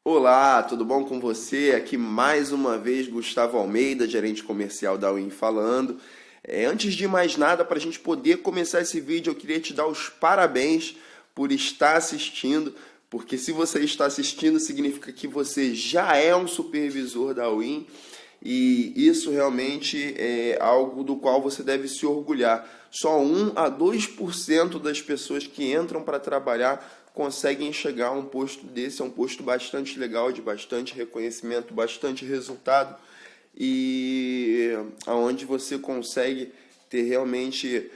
Olá, tudo bom com você? Aqui mais uma vez Gustavo Almeida, gerente comercial da Win falando. Antes de mais nada, para a gente poder começar esse vídeo, eu queria te dar os parabéns por estar assistindo, porque se você está assistindo, significa que você já é um supervisor da Win e isso realmente é algo do qual você deve se orgulhar. Só 1 a 2% das pessoas que entram para trabalhar conseguem chegar a um posto desse, é um posto bastante legal, de bastante reconhecimento, bastante resultado e aonde você consegue ter realmente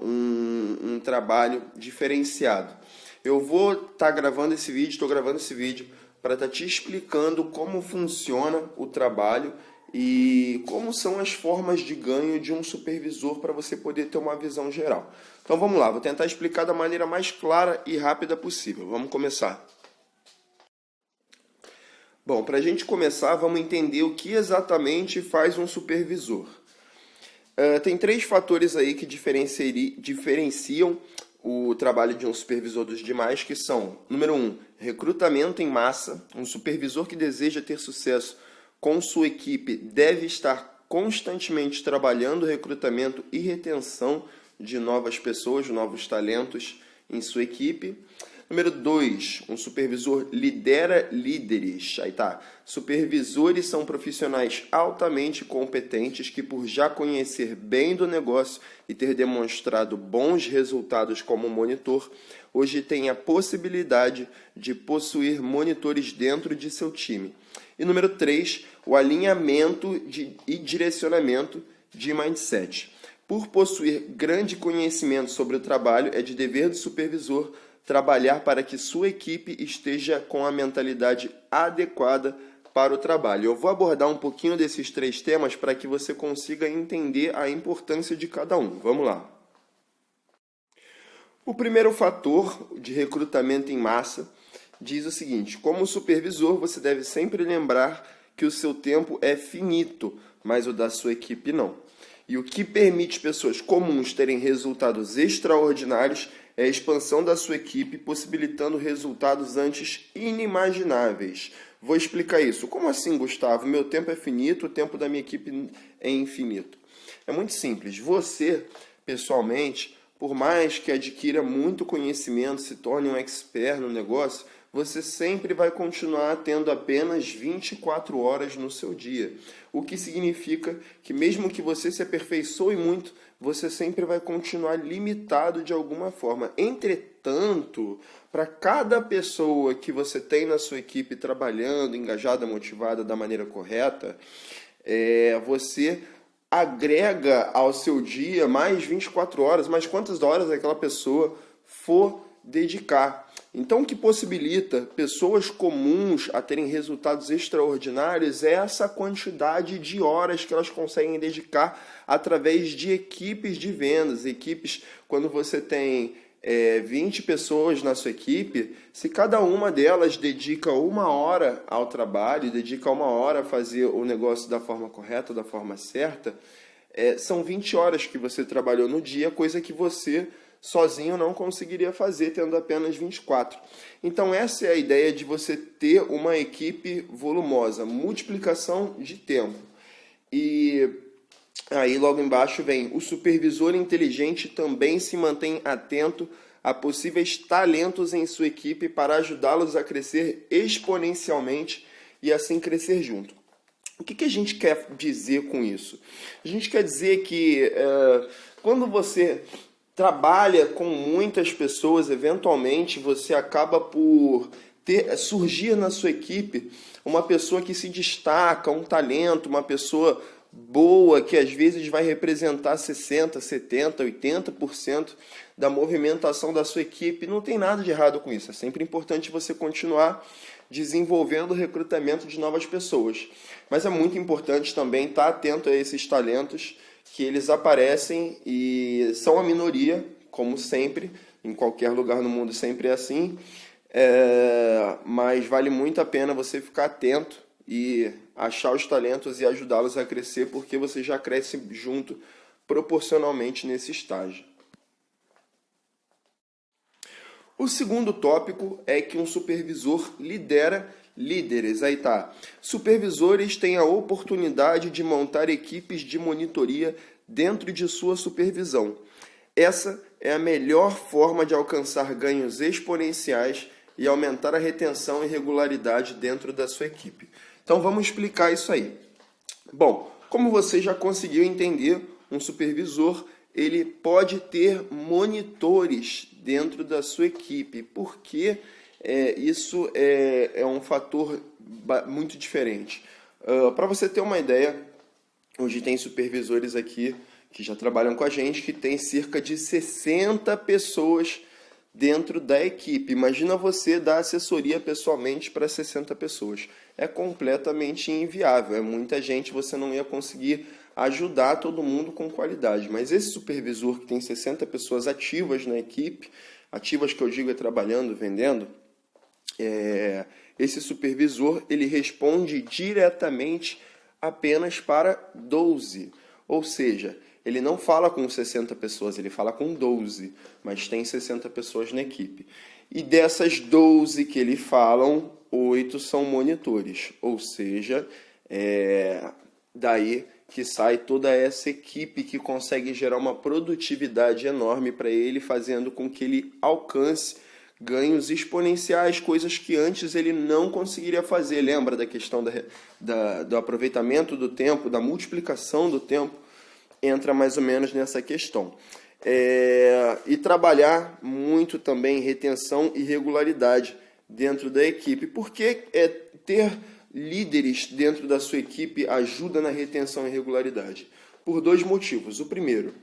um trabalho diferenciado. Eu vou estar gravando esse vídeo, estou gravando esse vídeo para estar te explicando como funciona o trabalho e como são as formas de ganho de um supervisor para você poder ter uma visão geral. Então vamos lá, vou tentar explicar da maneira mais clara e rápida possível. Vamos começar. Bom, para a gente começar, vamos entender o que exatamente faz um supervisor. Tem 3 fatores aí que diferenciam o trabalho de um supervisor dos demais, que são, número 1, recrutamento em massa. Um supervisor que deseja ter sucesso com sua equipe deve estar constantemente trabalhando recrutamento e retenção de novas pessoas, novos talentos em sua equipe. Número 2, um supervisor lidera líderes. Aí tá. Supervisores são profissionais altamente competentes que, por já conhecer bem do negócio e ter demonstrado bons resultados como monitor, hoje têm a possibilidade de possuir monitores dentro de seu time. E número 3, o alinhamento e direcionamento de mindset. Por possuir grande conhecimento sobre o trabalho, é de dever do supervisor trabalhar para que sua equipe esteja com a mentalidade adequada para o trabalho. Eu vou abordar um pouquinho desses 3 temas para que você consiga entender a importância de cada um. Vamos lá. O primeiro fator de recrutamento em massa diz o seguinte: como supervisor, você deve sempre lembrar que o seu tempo é finito, mas o da sua equipe não. E o que permite pessoas comuns terem resultados extraordinários é a expansão da sua equipe, possibilitando resultados antes inimagináveis. Vou explicar isso. Como assim, Gustavo? Meu tempo é finito, o tempo da minha equipe é infinito. É muito simples. Você, pessoalmente, por mais que adquira muito conhecimento, se torne um expert no negócio, você sempre vai continuar tendo apenas 24 horas no seu dia. O que significa que mesmo que você se aperfeiçoe muito, você sempre vai continuar limitado de alguma forma. Entretanto, para cada pessoa que você tem na sua equipe trabalhando, engajada, motivada da maneira correta, você agrega ao seu dia mais 24 horas, mais quantas horas aquela pessoa for dedicar. Então, o que possibilita pessoas comuns a terem resultados extraordinários é essa quantidade de horas que elas conseguem dedicar através de equipes de vendas. Equipes, quando você tem 20 pessoas na sua equipe, se cada uma delas dedica 1 hora ao trabalho, dedica 1 hora a fazer o negócio da forma correta, da forma certa, são 20 horas que você trabalhou no dia, coisa que você sozinho não conseguiria fazer, tendo apenas 24. Então essa é a ideia de você ter uma equipe volumosa, multiplicação de tempo. E aí logo embaixo vem: o supervisor inteligente também se mantém atento a possíveis talentos em sua equipe para ajudá-los a crescer exponencialmente e assim crescer junto. O que a gente quer dizer com isso? A gente quer dizer que quando você trabalha com muitas pessoas, eventualmente você acaba por surgir na sua equipe uma pessoa que se destaca, um talento, uma pessoa boa que às vezes vai representar 60%, 70%, 80% da movimentação da sua equipe. Não tem nada de errado com isso. É sempre importante você continuar desenvolvendo o recrutamento de novas pessoas. Mas é muito importante também estar atento a esses talentos que eles aparecem e são a minoria, como sempre, em qualquer lugar no mundo sempre é assim, mas vale muito a pena você ficar atento e achar os talentos e ajudá-los a crescer, porque você já cresce junto proporcionalmente nesse estágio. O segundo tópico é que um supervisor lidera líderes. Aí tá. Supervisores têm a oportunidade de montar equipes de monitoria dentro de sua supervisão. Essa é a melhor forma de alcançar ganhos exponenciais e aumentar a retenção e regularidade dentro da sua equipe. Então vamos explicar isso aí. Bom, como você já conseguiu entender, um supervisor ele pode ter monitores dentro da sua equipe, porque isso é um fator muito diferente. Para você ter uma ideia, hoje tem supervisores aqui que já trabalham com a gente, que tem cerca de 60 pessoas dentro da equipe. Imagina você dar assessoria pessoalmente para 60 pessoas. É completamente inviável, é muita gente, você não ia conseguir ajudar todo mundo com qualidade. Mas esse supervisor que tem 60 pessoas ativas na equipe, ativas que eu digo é trabalhando, vendendo, esse supervisor ele responde diretamente apenas para 12. Ou seja, ele não fala com 60 pessoas, ele fala com 12, mas tem 60 pessoas na equipe. E dessas 12 que ele falam, 8 são monitores. Ou seja, daí que sai toda essa equipe que consegue gerar uma produtividade enorme para ele, fazendo com que ele alcance ganhos exponenciais, coisas que antes ele não conseguiria fazer. Lembra da questão do aproveitamento do tempo, da multiplicação do tempo? Entra mais ou menos nessa questão. E trabalhar muito também retenção e regularidade dentro da equipe, porque ter líderes dentro da sua equipe ajuda na retenção e regularidade. Por 2 motivos. O primeiro,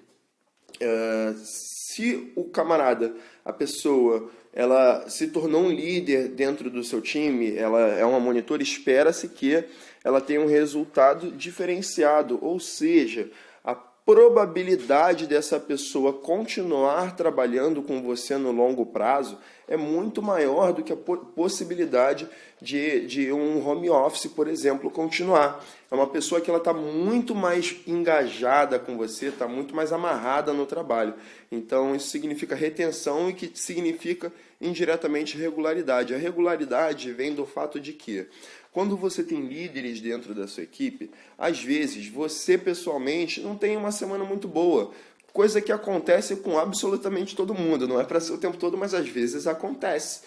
se o camarada, a pessoa, ela se tornou um líder dentro do seu time, ela é uma monitora, espera-se que ela tenha um resultado diferenciado, ou seja, a probabilidade dessa pessoa continuar trabalhando com você no longo prazo é muito maior do que a possibilidade de um home office, por exemplo, continuar. É uma pessoa que ela está muito mais engajada com você, está muito mais amarrada no trabalho. Então, isso significa retenção e que significa indiretamente regularidade. A regularidade vem do fato de que, quando você tem líderes dentro da sua equipe, às vezes você pessoalmente não tem uma semana muito boa, coisa que acontece com absolutamente todo mundo, não é para ser o tempo todo, mas às vezes acontece.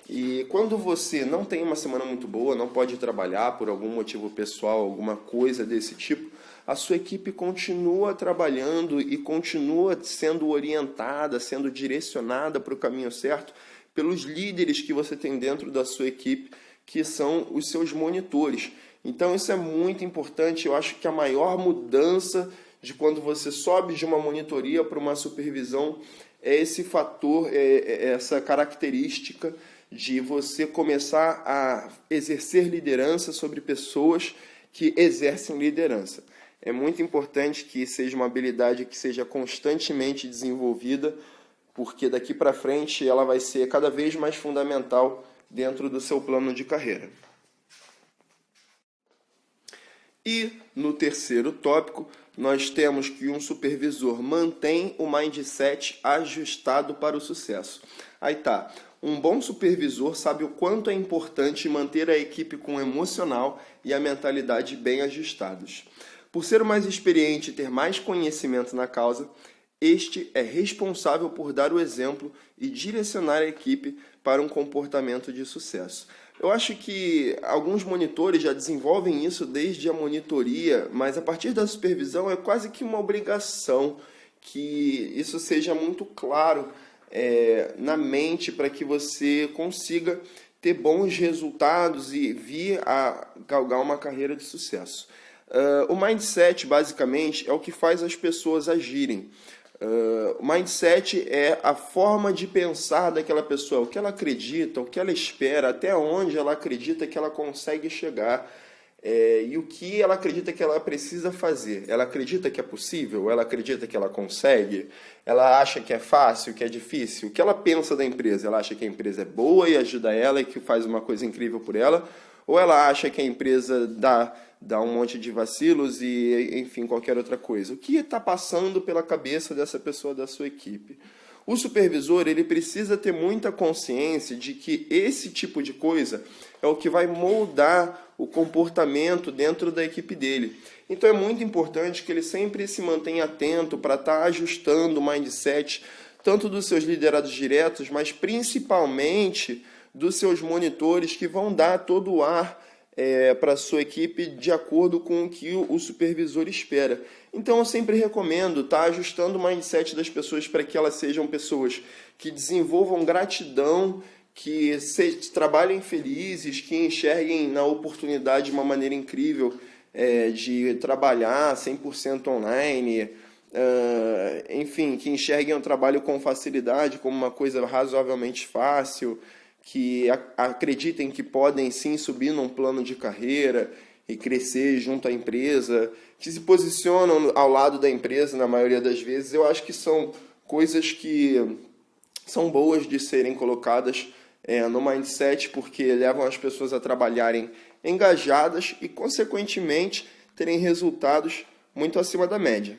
E quando você não tem uma semana muito boa, não pode trabalhar por algum motivo pessoal, alguma coisa desse tipo, a sua equipe continua trabalhando e continua sendo orientada, sendo direcionada para o caminho certo pelos líderes que você tem dentro da sua equipe, que são os seus monitores. Então isso é muito importante. Eu acho que a maior mudança de quando você sobe de uma monitoria para uma supervisão é esse fator, essa característica de você começar a exercer liderança sobre pessoas que exercem liderança. É muito importante que seja uma habilidade que seja constantemente desenvolvida, porque daqui para frente ela vai ser cada vez mais fundamental dentro do seu plano de carreira. E no terceiro tópico, nós temos que um supervisor mantém o mindset ajustado para o sucesso. Aí tá, um bom supervisor sabe o quanto é importante manter a equipe com o emocional e a mentalidade bem ajustados. Por ser o mais experiente e ter mais conhecimento na causa, este é responsável por dar o exemplo e direcionar a equipe para um comportamento de sucesso. Eu acho que alguns monitores já desenvolvem isso desde a monitoria, mas a partir da supervisão é quase que uma obrigação que isso seja muito claro na mente para que você consiga ter bons resultados e vir a galgar uma carreira de sucesso. O mindset, basicamente, é o que faz as pessoas agirem. O mindset é a forma de pensar daquela pessoa, o que ela acredita, o que ela espera, até onde ela acredita que ela consegue chegar e o que ela acredita que ela precisa fazer. Ela acredita que é possível? Ela acredita que ela consegue? Ela acha que é fácil, que é difícil? O que ela pensa da empresa? Ela acha que a empresa é boa e ajuda ela e que faz uma coisa incrível por ela? Ou ela acha que a empresa dá um monte de vacilos e, enfim, qualquer outra coisa? O que está passando pela cabeça dessa pessoa da sua equipe? O supervisor, ele precisa ter muita consciência de que esse tipo de coisa é o que vai moldar o comportamento dentro da equipe dele. Então é muito importante que ele sempre se mantenha atento para estar ajustando o mindset, tanto dos seus liderados diretos, mas principalmente dos seus monitores, que vão dar todo o ar para a sua equipe de acordo com o que o supervisor espera. Então eu sempre recomendo estar ajustando o mindset das pessoas para que elas sejam pessoas que desenvolvam gratidão, que trabalhem felizes, que enxerguem na oportunidade de uma maneira incrível de trabalhar 100% online, enfim, que enxerguem o trabalho com facilidade, como uma coisa razoavelmente fácil, que acreditem que podem sim subir num plano de carreira e crescer junto à empresa, que se posicionam ao lado da empresa na maioria das vezes. Eu acho que são coisas que são boas de serem colocadas no mindset, porque levam as pessoas a trabalharem engajadas e, consequentemente, terem resultados muito acima da média.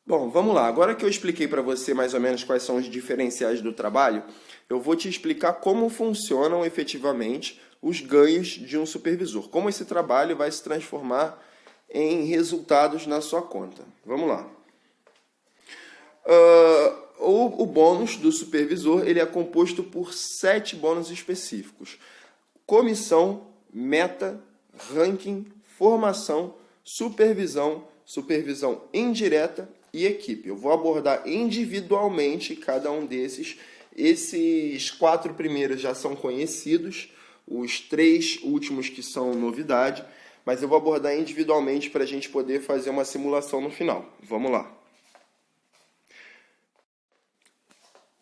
Bom, vamos lá. Agora que eu expliquei para você mais ou menos quais são os diferenciais do trabalho, eu vou te explicar como funcionam efetivamente os ganhos de um supervisor. Como esse trabalho vai se transformar em resultados na sua conta. Vamos lá. O bônus do supervisor ele é composto por 7 bônus específicos. Comissão, meta, ranking, formação, supervisão, supervisão indireta e equipe. Eu vou abordar individualmente cada um desses. Esses 4 primeiros já são conhecidos, os 3 últimos que são novidade, mas eu vou abordar individualmente para a gente poder fazer uma simulação no final. Vamos lá.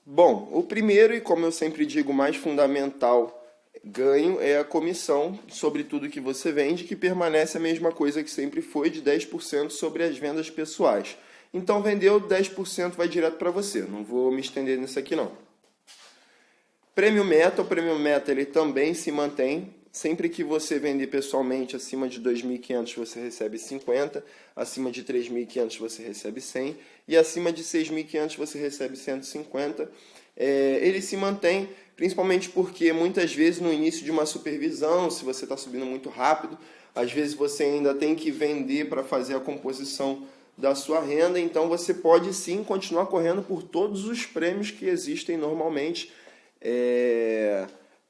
Bom, o primeiro e, como eu sempre digo, mais fundamental ganho é a comissão sobre tudo que você vende, que permanece a mesma coisa que sempre foi, de 10% sobre as vendas pessoais. Então, vendeu, 10% vai direto para você. Não vou me estender nisso aqui, não. Prêmio Meta, o Prêmio Meta ele também se mantém. Sempre que você vender pessoalmente acima de 2.500 você recebe 50, acima de 3.500 você recebe 100 e acima de 6.500 você recebe 150. Ele se mantém principalmente porque muitas vezes no início de uma supervisão, se você está subindo muito rápido, às vezes você ainda tem que vender para fazer a composição da sua renda, então você pode sim continuar correndo por todos os prêmios que existem normalmente,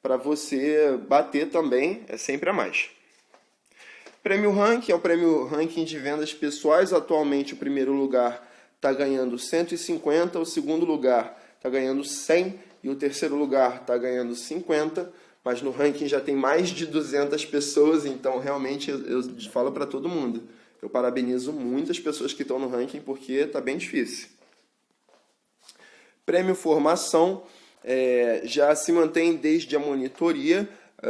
para você bater também, é sempre a mais. Prêmio Ranking é o prêmio Ranking de vendas pessoais. Atualmente o primeiro lugar está ganhando 150, o segundo lugar está ganhando 100 e o terceiro lugar está ganhando 50, mas no ranking já tem mais de 200 pessoas, então realmente eu falo para todo mundo. Eu parabenizo muitas pessoas que estão no ranking porque está bem difícil. Prêmio Formação já se mantém desde a monitoria.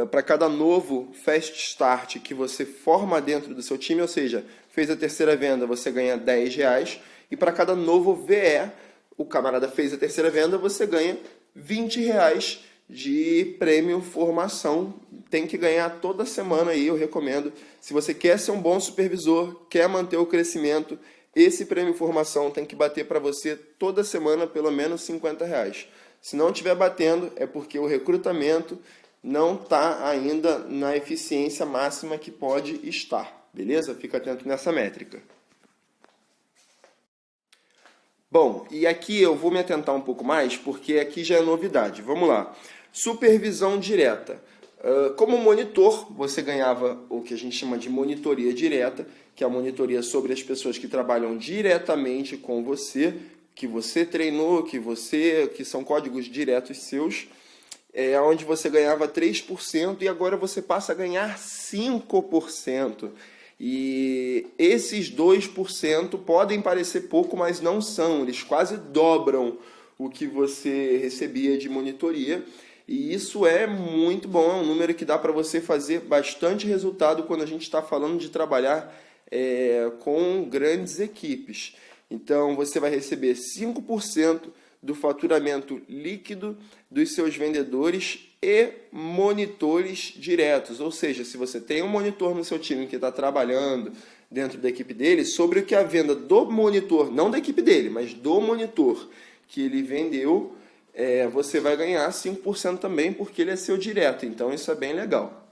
Para cada novo Fast Start que você forma dentro do seu time, ou seja, fez a terceira venda, você ganha R$10. E para cada novo VE, o camarada fez a terceira venda, você ganha R$20 de prêmio formação. Tem que ganhar toda semana aí, eu recomendo. Se você quer ser um bom supervisor, quer manter o crescimento, esse prêmio formação tem que bater para você toda semana pelo menos R$50. Se não estiver batendo, é porque o recrutamento não está ainda na eficiência máxima que pode estar. Beleza? Fica atento nessa métrica. Bom, e aqui eu vou me atentar um pouco mais, porque aqui já é novidade. Vamos lá. Supervisão direta. Como monitor, você ganhava o que a gente chama de monitoria direta, que é a monitoria sobre as pessoas que trabalham diretamente com você, que você treinou, que são códigos diretos seus, onde você ganhava 3% e agora você passa a ganhar 5%. E esses 2% podem parecer pouco, mas não são. Eles quase dobram o que você recebia de monitoria. E isso é muito bom, é um número que dá para você fazer bastante resultado quando a gente está falando de trabalhar com grandes equipes. Então, você vai receber 5% do faturamento líquido dos seus vendedores e monitores diretos. Ou seja, se você tem um monitor no seu time que está trabalhando, dentro da equipe dele sobre o que a venda do monitor, não da equipe dele, mas do monitor que ele vendeu, você vai ganhar 5% também, porque ele é seu direto. Então, isso é bem legal.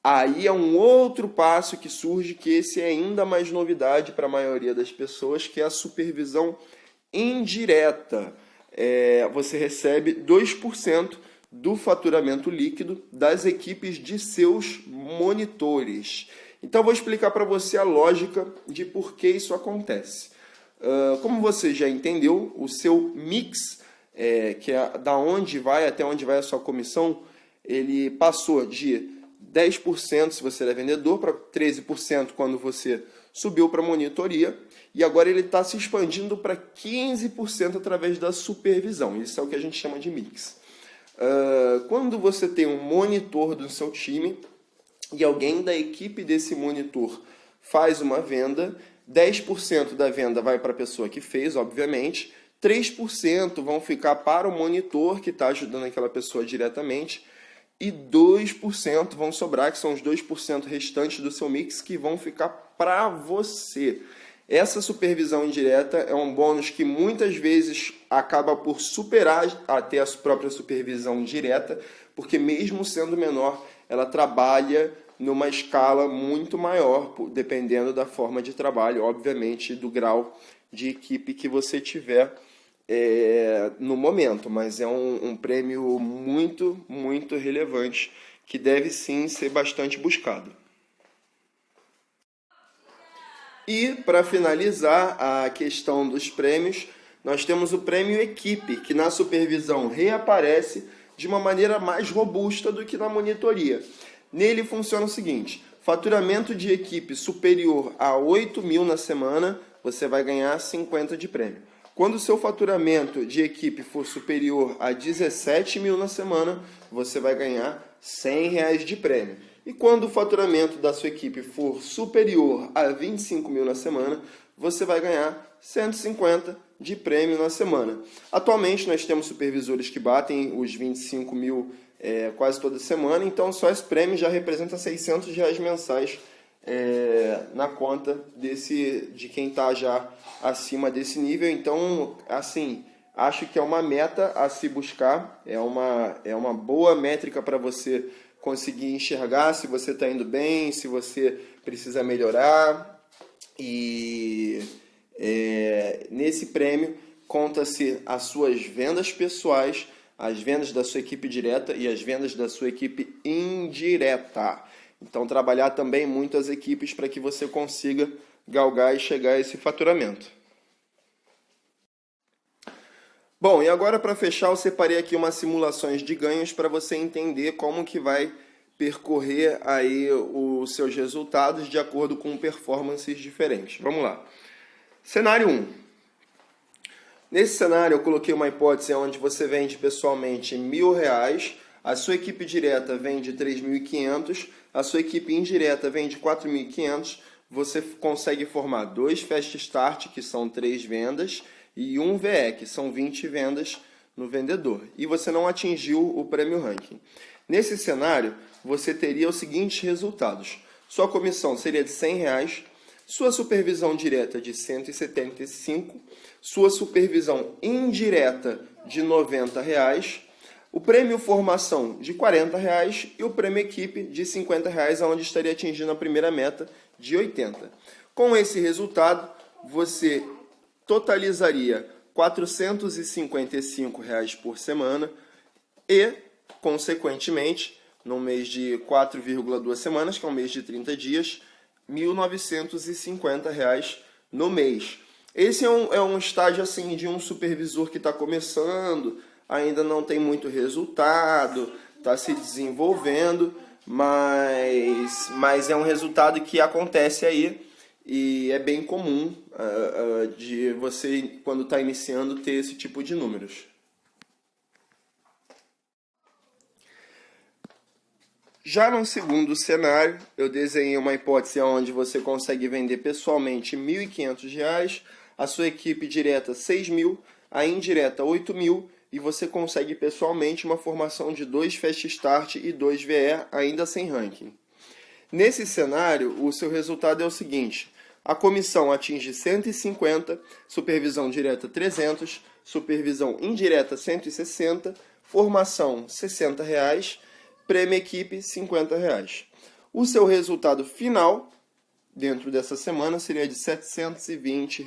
Aí é um outro passo que surge, que esse é ainda mais novidade para a maioria das pessoas, que é a supervisão indireta. Você recebe 2% do faturamento líquido das equipes de seus monitores. Então, vou explicar para você a lógica de por que isso acontece. Como você já entendeu, o seu mix, que é da onde vai até onde vai a sua comissão, ele passou de 10% se você é vendedor para 13% quando você subiu para monitoria, e agora ele está se expandindo para 15% através da supervisão. Isso é o que a gente chama de mix. Quando você tem um monitor do seu time e alguém da equipe desse monitor faz uma venda, 10% da venda vai para a pessoa que fez, obviamente, 3% vão ficar para o monitor que está ajudando aquela pessoa diretamente, e 2% vão sobrar, que são os 2% restantes do seu mix, que vão ficar para você. Essa supervisão indireta é um bônus que muitas vezes acaba por superar até a própria supervisão direta, porque mesmo sendo menor, ela trabalha numa escala muito maior, dependendo da forma de trabalho, obviamente, do grau de equipe que você tiver no momento, mas é um prêmio muito, muito relevante, que deve sim ser bastante buscado. E, para finalizar a questão dos prêmios, nós temos o prêmio equipe, que na supervisão reaparece de uma maneira mais robusta do que na monitoria. Nele funciona o seguinte: faturamento de equipe superior a 8.000 na semana, você vai ganhar 50 de prêmio. Quando o seu faturamento de equipe for superior a 17.000 na semana, você vai ganhar R$100 de prêmio. E quando o faturamento da sua equipe for superior a 25.000 na semana, você vai ganhar 150 de prêmio na semana. Atualmente, nós temos supervisores que batem os 25.000 quase toda semana, então só esse prêmio já representa R$600 mensais na conta de quem está já acima desse nível. Então, assim, acho que é uma meta a se buscar, é uma boa métrica para você conseguir enxergar se você está indo bem, se você precisa melhorar. E nesse prêmio conta-se as suas vendas pessoais, as vendas da sua equipe direta e as vendas da sua equipe indireta. Então, trabalhar também muito as equipes para que você consiga galgar e chegar a esse faturamento. Bom, e agora para fechar, eu separei aqui umas simulações de ganhos para você entender como que vai percorrer aí os seus resultados de acordo com performances diferentes. Vamos lá. Cenário 1. Nesse cenário, eu coloquei uma hipótese onde você vende pessoalmente R$1.000, a sua equipe direta vende 3.500, a sua equipe indireta vende 4.500, você consegue formar 2 Fast Start, que são 3 vendas, e 1 VE, que são 20 vendas no vendedor. E você não atingiu o prêmio ranking. Nesse cenário, você teria os seguintes resultados. Sua comissão seria de R$100, sua supervisão direta de 175, sua supervisão indireta de R$90, o prêmio formação de R$40 e o prêmio equipe de R$50, onde estaria atingindo a primeira meta de 80. Com esse resultado, você totalizaria R$455 por semana e, consequentemente, no mês de 4,2 semanas, que é um mês de 30 dias, R$1.950 no mês. Esse é um estágio assim, de um supervisor que está começando, ainda não tem muito resultado, está se desenvolvendo, mas é um resultado que acontece aí e é bem comum de você, quando está iniciando, ter esse tipo de números. Já no segundo cenário, eu desenhei uma hipótese onde você consegue vender pessoalmente R$1.500, a sua equipe direta 6.000, a indireta 8.000, e você consegue pessoalmente uma formação de 2 Fast Start e 2 VE, ainda sem ranking. Nesse cenário, o seu resultado é o seguinte: a comissão atinge 150, supervisão direta 300, supervisão indireta 160, formação R$ 60, prêmio equipe R$ 50. O seu resultado final, dentro dessa semana, seria de R$ 720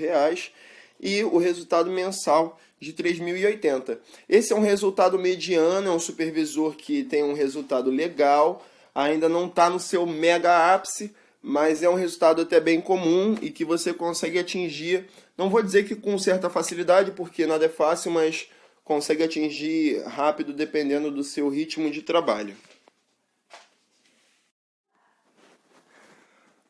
e o resultado mensal de R$ 3.080. Esse é um resultado mediano, é um supervisor que tem um resultado legal, ainda não está no seu mega ápice, mas é um resultado até bem comum e que você consegue atingir, não vou dizer que com certa facilidade, porque nada é fácil, mas consegue atingir rápido dependendo do seu ritmo de trabalho.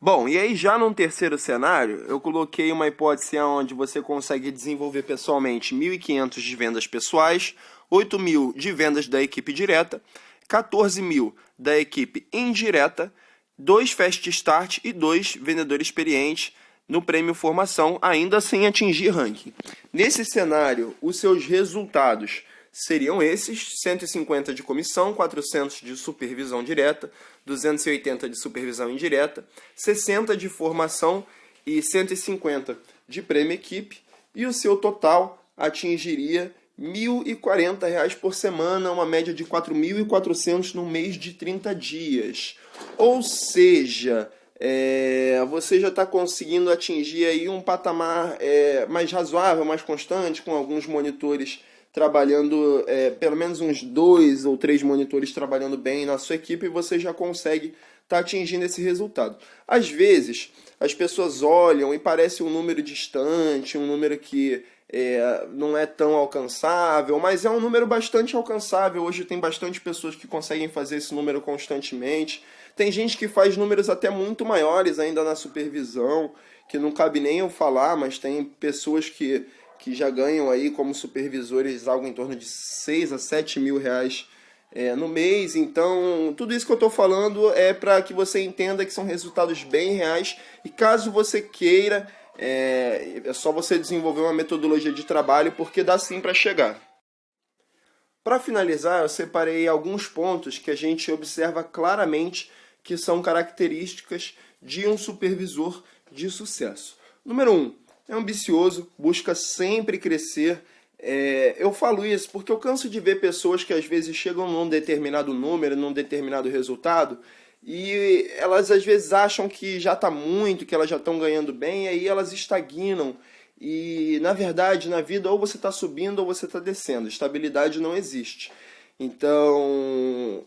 Bom, e aí já num terceiro cenário, eu coloquei uma hipótese onde você consegue desenvolver pessoalmente 1.500 de vendas pessoais, 8.000 de vendas da equipe direta, 14.000 da equipe indireta, 2 Fast Start e 2 vendedores experientes no prêmio formação, ainda sem atingir ranking. Nesse cenário, os seus resultados seriam esses: 150 de comissão, 400 de supervisão direta, 280 de supervisão indireta, 60 de formação e 150 de prêmio equipe, e o seu total atingiria R$ 1.040 por semana, uma média de 4.400 no mês de 30 dias. Ou seja, você já está conseguindo atingir aí um patamar mais razoável, mais constante, com alguns monitores trabalhando, pelo menos uns 2 ou 3 monitores trabalhando bem na sua equipe, e você já consegue estar atingindo esse resultado. Às vezes, as pessoas olham e parece um número distante, um número que não é tão alcançável, mas é um número bastante alcançável. Hoje tem bastante pessoas que conseguem fazer esse número constantemente. Tem gente que faz números até muito maiores ainda na supervisão, que não cabe nem eu falar, mas tem pessoas que já ganham aí como supervisores algo em torno de 6 a 7 mil reais no mês. Então, tudo isso que eu estou falando é para que você entenda que são resultados bem reais, e caso você queira, é só você desenvolver uma metodologia de trabalho, porque dá sim para chegar. Para finalizar, eu separei alguns pontos que a gente observa claramente que são características de um supervisor de sucesso. Número 1. É ambicioso, busca sempre crescer. Eu falo isso porque eu canso de ver pessoas que às vezes chegam num determinado número, num determinado resultado, e elas às vezes acham que já está muito, que elas já estão ganhando bem, e aí elas estagnam. E na verdade, na vida, ou você está subindo ou você está descendo. Estabilidade não existe. Então,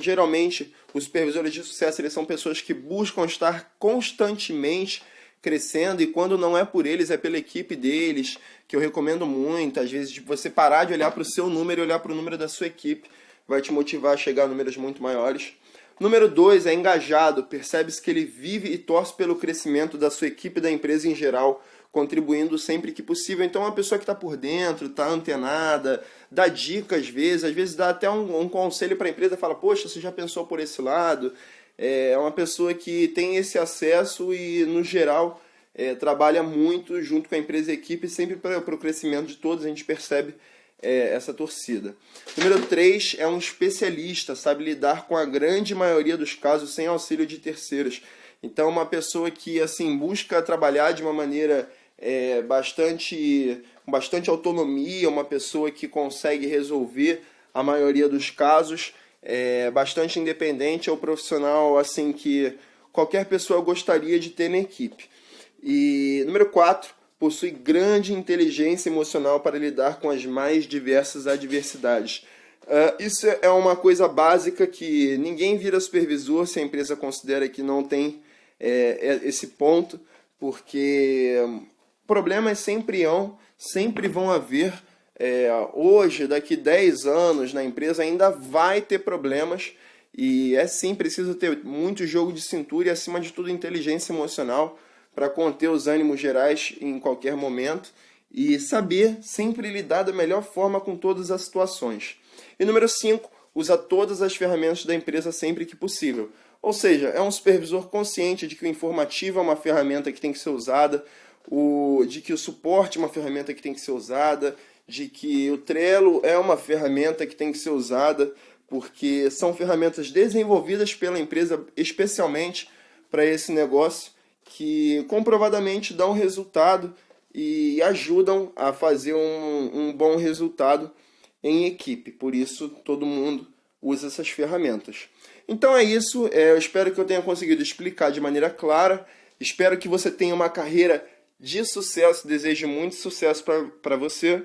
geralmente, os supervisores de sucesso, eles são pessoas que buscam estar constantemente crescendo, e quando não é por eles, é pela equipe deles, que eu recomendo muito. Às vezes, você parar de olhar para o seu número e olhar para o número da sua equipe, vai te motivar a chegar a números muito maiores. Número 2, é engajado, percebe-se que ele vive e torce pelo crescimento da sua equipe e da empresa em geral, contribuindo sempre que possível. Então, é uma pessoa que está por dentro, está antenada, dá dicas às vezes dá até um conselho para a empresa, fala: poxa, você já pensou por esse lado? É uma pessoa que tem esse acesso e, no geral, trabalha muito junto com a empresa e a equipe, sempre para o crescimento de todos. A gente percebe essa torcida. Número 3, é um especialista, sabe lidar com a grande maioria dos casos sem auxílio de terceiros. Então, uma pessoa que busca trabalhar de uma maneira com bastante autonomia, uma pessoa que consegue resolver a maioria dos casos, bastante independente, é o profissional que qualquer pessoa gostaria de ter na equipe. E número 4, possui grande inteligência emocional para lidar com as mais diversas adversidades. Isso é uma coisa básica, que ninguém vira supervisor se a empresa considera que não tem esse ponto, porque problemas sempre vão haver. Hoje, daqui 10 anos na empresa ainda vai ter problemas, e sim preciso ter muito jogo de cintura e, acima de tudo, inteligência emocional para conter os ânimos gerais em qualquer momento e saber sempre lidar da melhor forma com todas as situações. E número 5, usa todas as ferramentas da empresa sempre que possível. Ou seja, é um supervisor consciente de que o informativo é uma ferramenta que tem que ser usada, de que o suporte é uma ferramenta que tem que ser usada, de que o Trello é uma ferramenta que tem que ser usada, porque são ferramentas desenvolvidas pela empresa especialmente para esse negócio, que comprovadamente dão resultado e ajudam a fazer um bom resultado em equipe. Por isso, todo mundo usa essas ferramentas. Então é isso. Eu espero que eu tenha conseguido explicar de maneira clara. Espero que você tenha uma carreira de sucesso. Desejo muito sucesso para você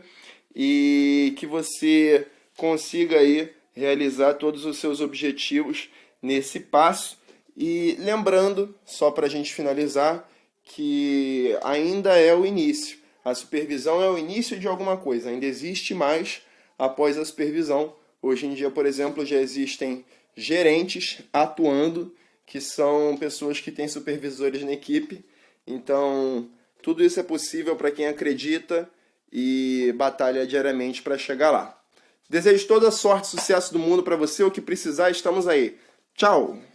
e que você consiga aí realizar todos os seus objetivos nesse passo. E lembrando, só para a gente finalizar, que ainda é o início. A supervisão é o início de alguma coisa, ainda existe mais após a supervisão. Hoje em dia, por exemplo, já existem gerentes atuando, que são pessoas que têm supervisores na equipe. Então, tudo isso é possível para quem acredita e batalha diariamente para chegar lá. Desejo toda a sorte e sucesso do mundo para você. O que precisar, estamos aí. Tchau!